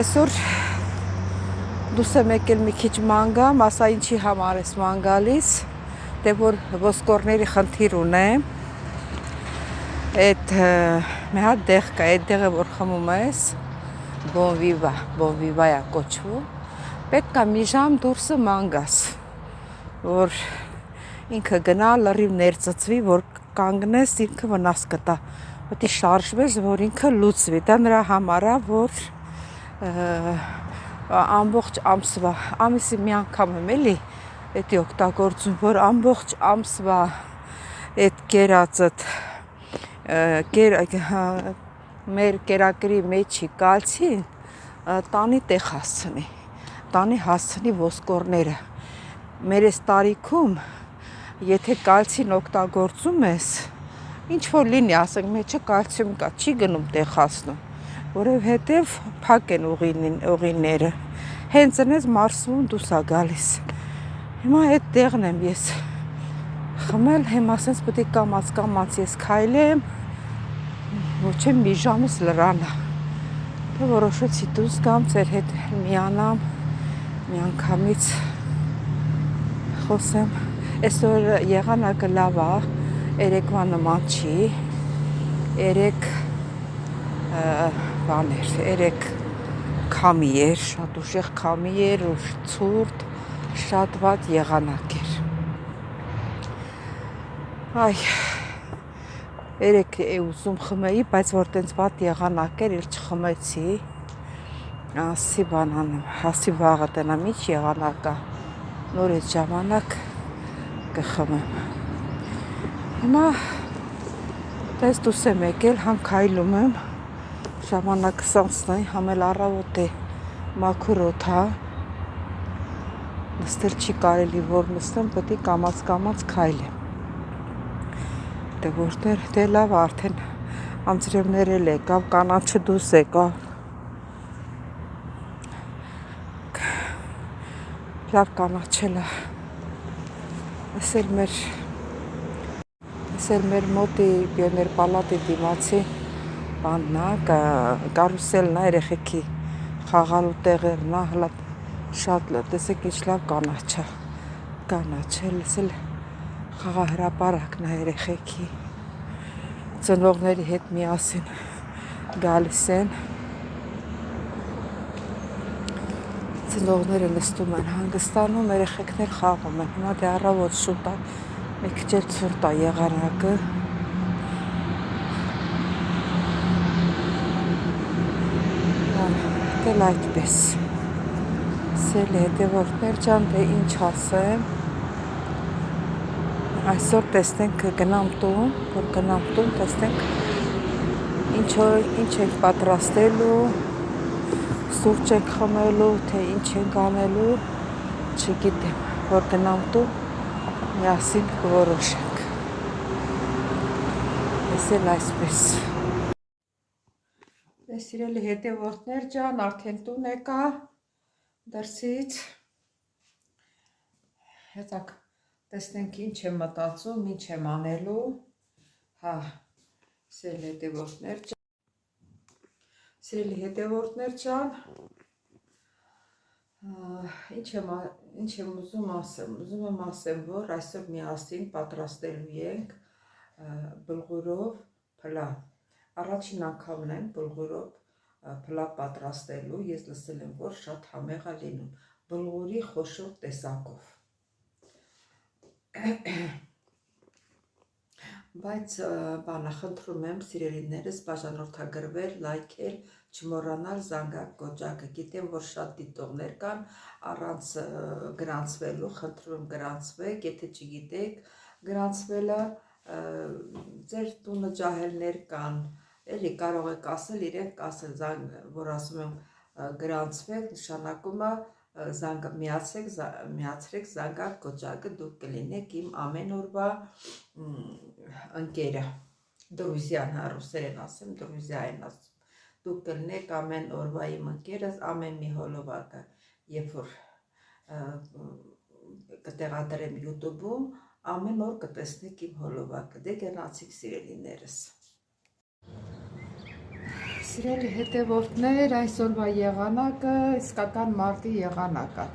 Այսօր դուս եմ եկել մի քիչ ման գամ, ասա ինչի համար ես ման գալիս, դե որ ոսկորների խնդիր ունեմ, այդ մի հատ դեղ կա, այդ դեղը որ խմում ես, բոնվիվա է կոչվում, պետք է մի ժամ դուրսը ման գաս, որ ինքը գնա լրիվ ներծծվի, որ կանգնես, ինքը վնաս կտա, պետք է շարժվես, որ ինքը լուծվի, դա նրա համար է, որ ամբողջ ամսվա, ամիսի մի անգամ եմ էլի, էդի օգտագործում, որ ամբողջ ամսվա այդ կերածդ, մեր կերակրի մեջի կալցին տանի տեղ հասցնի, տանի հասցնի ոսկորները, մեր այս տարիքում, եթե կալցին օգտագործում ես, ինչ որ լինի, ասենք մեջը կալցիում կա, չի գնում տեղ հասնում, որովհետև փակ են ուղիները, հենց ընես մարսվում դուս է գալիս, հիմա այդ տեղն եմ ես խմել, հիմա ասենց պետք է կամաց ես քայլեմ, ոչ եմ մի ժամից լրանա, դե որոշեցի դուրս գամ, ձեր հետ միանամ, մի անգամից խոսեմ, այսօր եղանակը լավ է, երեկվա նման չի, երեք քամի էր, շատ ուժեղ քամի էր ու ցուրտ, շատ վատ եղանակ էր, երեք ուզում խմեի, բայց որ տենց վատ եղանակ էր, էլ չխմեցի, ասի բանանում, ասի վաղը տնամ, ինչ եղանակա, նոր այդ ժամանակ կխմեմ, հիմա տես դուս եմ եկել, համ քայլում եմ, ժամանակը սանցնային, համ էլ առավոտ է մաքուր օդա, նստել չի կարելի, որ նստեմ, պետք է կամաց քայլեմ, դե որտեր, դե լավ արդեն անձրևներ էլ եկավ, կանաչը դուս եկավ, լավ կանաչել է, ես էլ մեր մոտի պիոներ պալատի դիմացի բաննա, կարուսելն է, երեխեքի խաղալու տեղերն է, հլա շատ տեսեք ինչ լավ կանաչ, ես էլ խաղահրապարակն է երեխեքի, ծնողների հետ միասին գալիս են, ծնողները նստում են, հանգստանում, երեխեքներ խաղում են, հիմա դե առավոտ շուտ է, մի քիչ էլ ցուրտ է եղանակը, դել այդպես, սել հետևորդներ ջան, դե ինչ ասեմ, այսօր տեսնենք գնամ տուն, որ գնամ տուն, տեսնենք ինչ ենք պատրաստելու, սուրճ ենք խմելու, թե ինչ ենք անելու, չգիտեմ, որ գնամ տուն, միասին կորոշենք, ես էլ այսպես, սիրելի հետևորդներ ջան, արդեն տուն եկա դրսից, հետակ տեսնենք ինչ եմ մտածում, ինչ եմ անելու, սիրելի հետևորդներ ջան, ինչ եմ ուզում եմ ասեմ, որ այսօր միասին պատրաստելու ենք բլղուրով փլավ, առաջին անգամն եմ բլղուրով փլավ պատրաստելու, ես լսել եմ, որ շատ համեղ է լինում, բլղուրի խոշոր տեսակով, բայց խնդրում եմ սիրելիներս բաժանորդագրվել, լայքել, չմոռանալ զանգակ կոճակը, գիտեմ, որ շատ դիտողներ կան, առանց գրանցվելու, խնդրում եմ գրանցվեք, եթե չգիտեք գրանցվելը, ձեր տունը ջահելներ կան, էլի կարող եք ասել, իրենք ասել, որ ասում եմ գրանցվեք, նշանակում է միացրեք զանգակ կոճակը, դուք կլինեք իմ ամեն օրվա ընկերը, դրուզյան, ռուսերեն ասեմ, դրուզյա են ասում, դուք կլինեք ամեն օրվա իմ ընկերս, ամեն մի հոլովակը, երբ որ կտեղադրեմ YouTube-ում, ամեն օր կտեսնեք իմ հոլովակը, դե գնացիք սիրելիներս, Սիրելի հետևորդներ, այսօրվա եղանակը իսկական մարտի եղանակ է։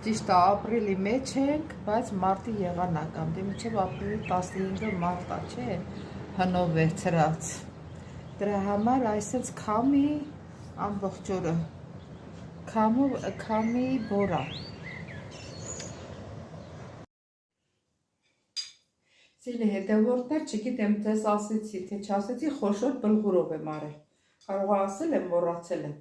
Ճիշտ է, ապրիլի մեջ ենք, բայց մարտի եղանակ է։ Դե մինչև ապրիլի 15-ը մարտ է, չէ՞, հնով վերցրած։ Դրա համար այսպես քամի ամբողջ օրը քամի բորա։ Սիրելի հետևորդներ, չգիտեմ ձեզ ասեցի, թե չասեցի, խոշոր բլղուրով եմ արել։ Կարող ասել եմ, մոռացել եմ։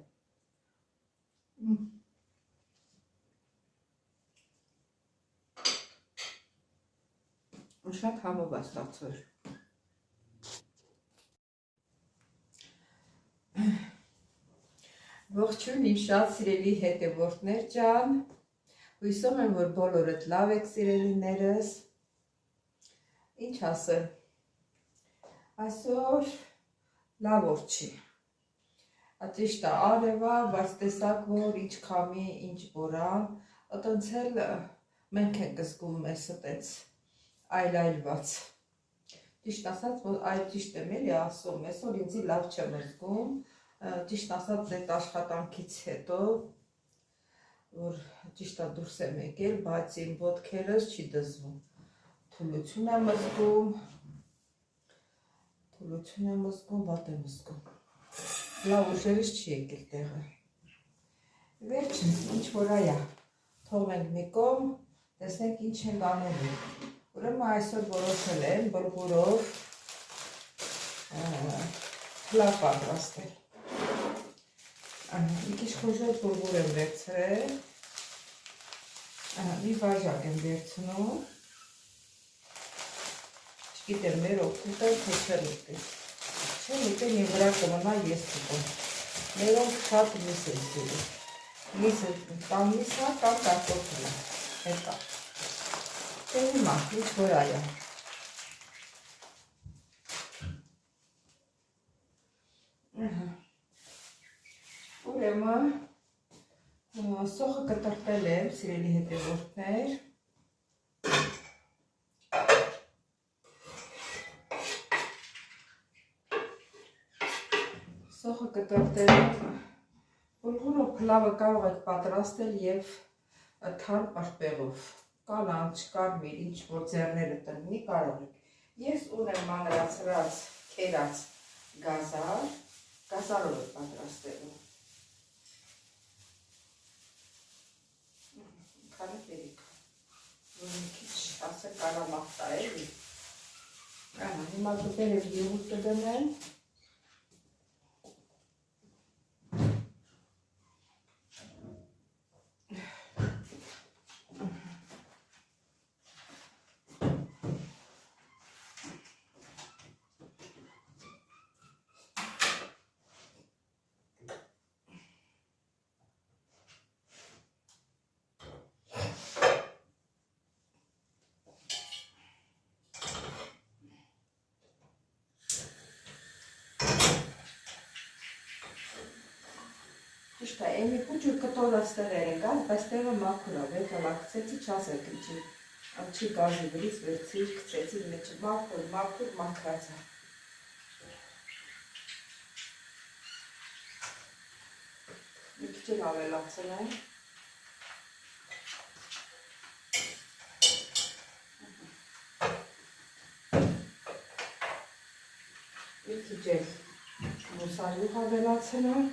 Շատ համով է ստացվել։ Ողջույն իմ շատ սիրելի հետևորդներ ջան։ Հույսով եմ, որ բոլորդ լավ եք սիրելիներս։ Ինչ ասեմ։ Այսօր լավ օր չի։ Ճիշտ է, արև է, բայց տեսակ, որ ինչ քամի, ինչ բորան, այտենց էլ մենք ենք զգում մեզ այտենց այլայլված։ Ճիշտ ասած, որ այլ ճիշտ եմ էլի ասում, այսօր ինձի լավ չեմ զգում, ճիշտ ասած այդ աշխատանքից հետո, որ ճիշտ է դուրս եմ եկել, բայց իմ ոտքերս չի դզվում, թուլություն եմ զգում, վատ եմ զգում։ Լավ ուժերից չի եկել տեղը։ Վերջին, ինչ որ այա, թողենք մի կողմ, տեսնենք ինչ ենք անելու։ Ուրեմն այսօր որոշել եմ բլղուրով փլավ պատրաստել։ Մի քիչ խոշոր բլղուր եմ վերցրել, մի բաժակ եմ վերցնում, չգիտեմ մեր օգուտը թե չեմ ուտել։ Չեմ ուտել և վրա կմնա ես ուտում։ Մերոնք շատ միս են սիրում։ Միսը կամ միսա կամ կարտոֆիլը։ Հետա։ Դե հիմա, ինչ որ այա։ Ուրեմն սոխը կտրտել եմ, սիրելի հետևորդներ։ Սոխը կտրտելով, բլղուրով փլավը կարող եք պատրաստել և թարմ պրպեղով, կանաչ, կարմիր, ինչ որ ձեռները տնի կարող եք։ Ես ունեմ մանրացրած, քերած գազարով եմ պատրաստելու։ Քանի բերիք, որ մի քիչ ասել կարամախտա էլի։ Հիմա դուպեր եմ եղուտ կդնեմ։ Ճիշտ է, էմի պուջուր կտորած տեղեր են գալ, բայց տեղը մաքուր է, վեկալա կցեցի, չասեք ինչի գազի վրից վերցիր, կցեցի մեջը մաքուր մաքրած է։ Մի քիչ էլ ավելացնեմ։ Մի քիչ էլ մուսարյուղ ավելացնեմ։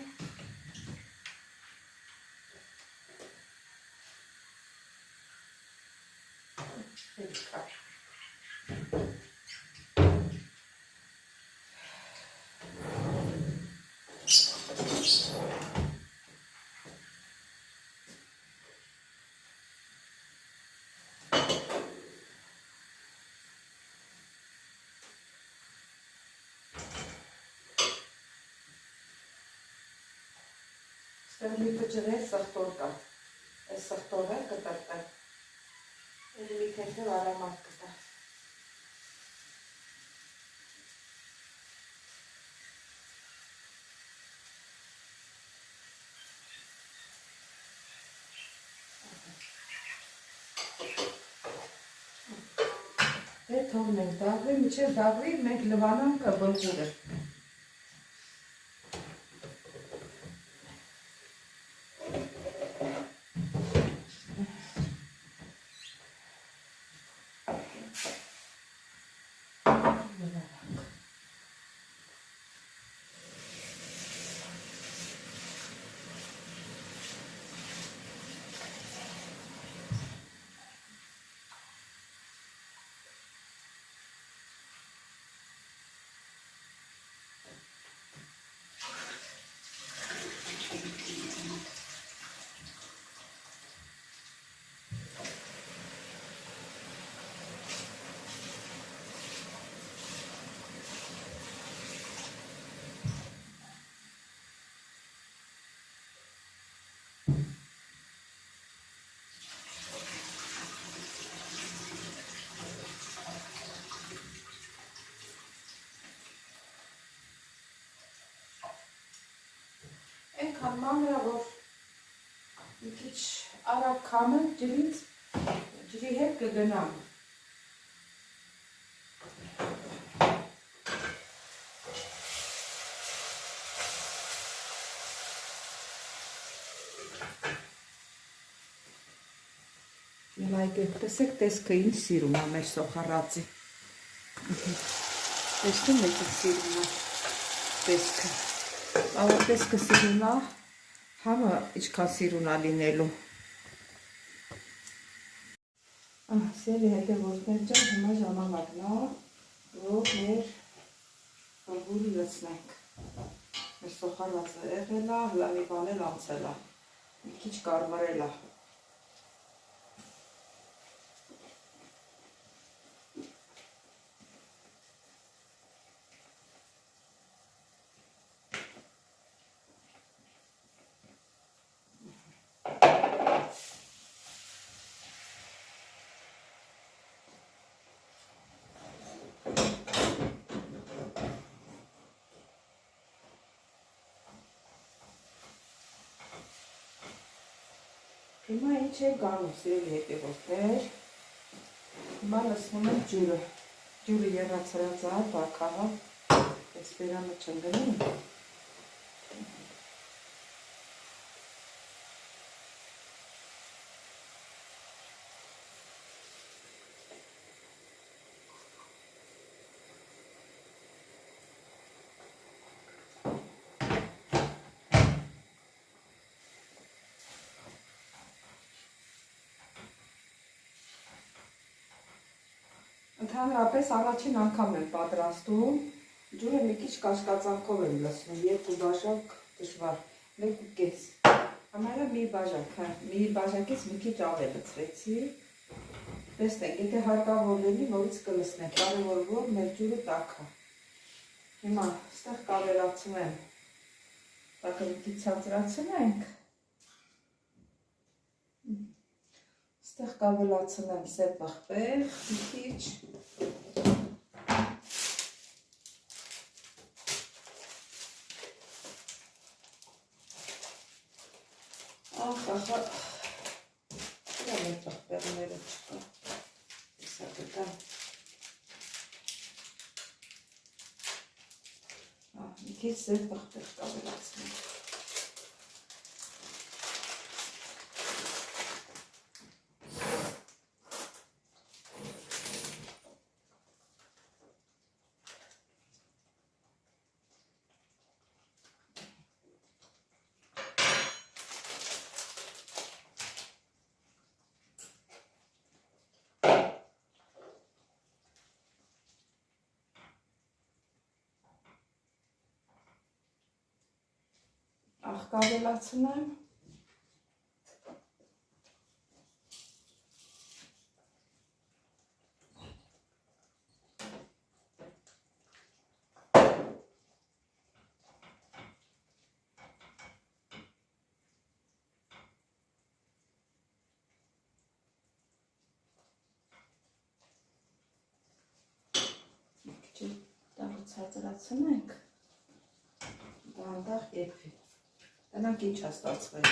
Ստեղ մի պճղեր սղտոր կա, այս սղտորը կտրտեմ, էլի մի թեթև արամատ կտա։ Դե թողնենք դաղվի, մինչև դաղվի մենք լվանանք բլղուրը։ այնքան մանր է, որ մի քիչ արագ քամեմ ջրի հետ կգնամ։ Եվ այգեք տեսեք տեսքը ինչ սիրում է մեր սոխարածի։ Տեսնում եք ինչ սիրում է տեսքը։ Ավոր տեսքը սիրում է, համը ինչքան սիրուն է լինելու։ Սերի հետևորդներ ջան, հիմա ժամանակն է, որ մեր բուրբուրը լցնենք։ Մեր սոխարածը եղել է, հլա մի բան էլ անցել է, մի քիչ կարմրել է։ Հիմա ինչ է գանում, սիրելի հետևորդներ, հիմա լցնում եմ ջուրը, ջուրը եռացրած է, բակահա, այս բերանը չընկնի։ Ընդհանրապես առաջին անգամ եմ պատրաստում, ջուրը մի քիչ կաշկածանքով եմ լցնում, 2 բաժակ դժվար, 1.5, համարյա մի բաժակ, մի բաժակից մի քիչ ավել լցրեցի, տեսնենք, եթե հարկավոր լինի, նորից կլցնենք, կարևոր որ մեր ջուրը տաք է։ Հիմա ստեղ կավելացնեմ, տակը մի քիչ ցածրացնենք, ստեղ կավելացնեմ սև պղպեղ, մի քիչ, ախ, դրա մեր պղպեղները չկա, իսա կտամ, մի քիչ սև պղպեղ կավելացնեմ։ Աղ կավելացնեմ, տաղը ցածրացնենք, դանդաղ եփի։ Տնանք ինչ է ստացվել։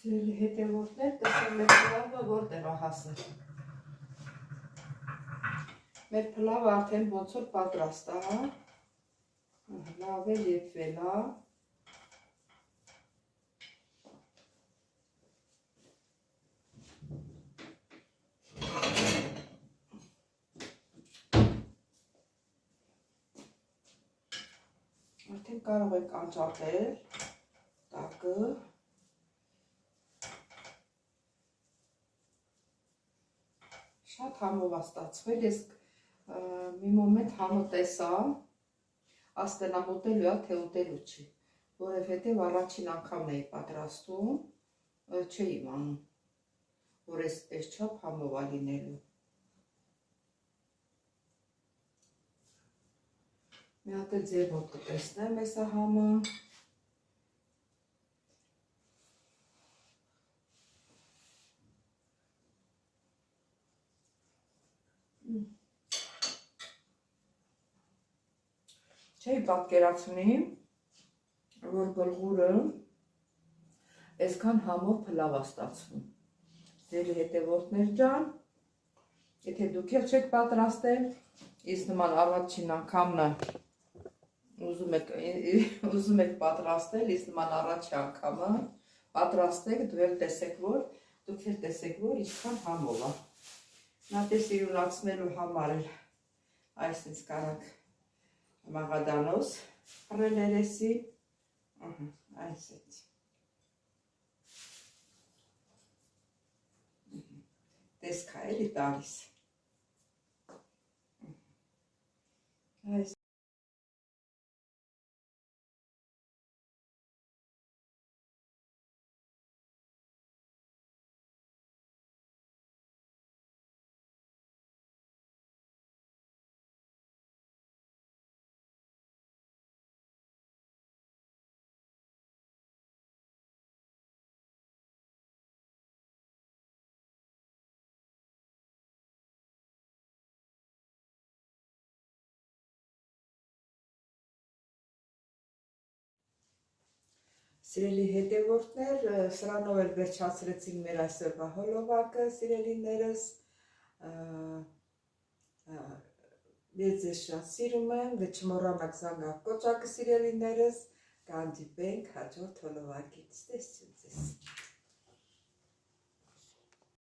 Սիրելի հետևորդներ, տեսեք մեր փլավը որտեղ է հասել։ Մեր փլավը արդեն ոնց որ պատրաստ է, լավ էլ եփվել է։ Արդեն կարող եք անջատել տակը, շատ համով է ստացվել, ես մի մոմենտ համը տեսա, աստենամ ուտելու է, թե ուտելու չի, որովհետև առաջին անգամն էի պատրաստում, չէի իմանում, որ այս չափ համով է լինելու։ Մի հատ էլ ձեր մոտ կտեսնեմ այս համը։ Չէի պատկերացնի, որ բլղուրը այսքան համով փլավ է ստացվում։ Ձերի հետևորդներ ջան, եթե դուք էլ չեք պատրաստել, իսկ նման առաջին անգամն է ուզում եք պատրաստել, իսկ նման առաջին անգամը պատրաստեք, դուք էլ տեսեք, որ ինչքան համով է։ Նա տեսիրունացնելու համար էլ այսպես կարանք մաղադանոս հռել երեսի, այսպես, տեսքա էլի տալիս, այս Սիրելի հետևորդներ, սրանով էլ վերջացրեցին մեր այսօրվա հոլովակը, սիրելիներս, ես ձեզ շատ սիրում եմ, դե չմոռանաք զանգակ կոճակը, սիրելիներս, կհանդիպենք հաջորդ հոլովակից, տեսություն ձեզ։